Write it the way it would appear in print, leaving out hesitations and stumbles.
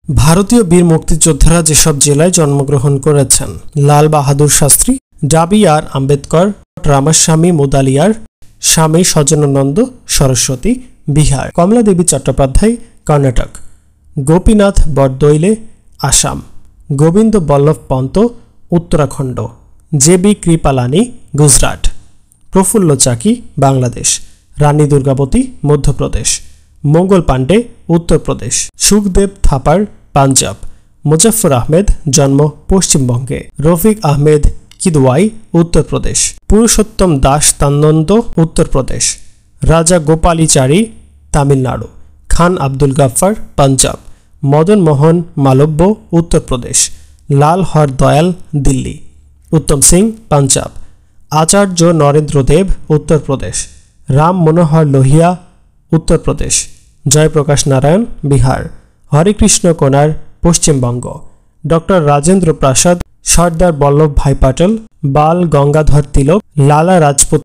ভারতীয় বীর মুক্তিযোদ্ধারা যেসব জেলায় জন্মগ্রহণ করেছেন: লাল বাহাদুর শাস্ত্রী, ডাবি আর আম্বেদকর, রামাস্বামী মুদালিয়ার, স্বামী সজ্জনানন্দ সরস্বতী, বিহার; কমলাদেবী চট্টোপাধ্যায়, কর্ণাটক; গোপীনাথ বরদলৈ, আসাম; গোবিন্দ বল্লভ পন্ত, উত্তরাখণ্ড; জে.বি. কৃপালানি, গুজরাট; প্রফুল্ল চাকি, বাংলাদেশ; রানী দুর্গাবতী, মধ্যপ্রদেশ; মঙ্গল পাণ্ডে, উত্তরপ্রদেশ; সুখদেব থাপার, পাঞ্জাব; মুজাফফর আহমেদ, জন্ম পশ্চিমবঙ্গে; রফিক আহমেদ কিদওয়াই, উত্তরপ্রদেশ; পুরুষোত্তম দাস তান্নন্দ, উত্তরপ্রদেশ; রাজা গোপালীচারী, তামিলনাড়ু; খান আব্দুল গাফফার, পাঞ্জাব; মদন মোহন মালব্য, উত্তরপ্রদেশ; লাল হরদয়াল, দিল্লি; উত্তম সিং, পাঞ্জাব; আচার্য নরেন্দ্র দেব, উত্তরপ্রদেশ; রাম মনোহর লোহিয়া, উত্তরপ্রদেশ; জয়প্রকাশ নারায়ণ, বিহার; হরেকৃষ্ণ কোনার, পশ্চিমবঙ্গ; ডক্টর রাজেন্দ্র প্রসাদ, সর্দার বল্লভভাই পটেল, বাল গঙ্গাধর তিলক, লালা রাজপুত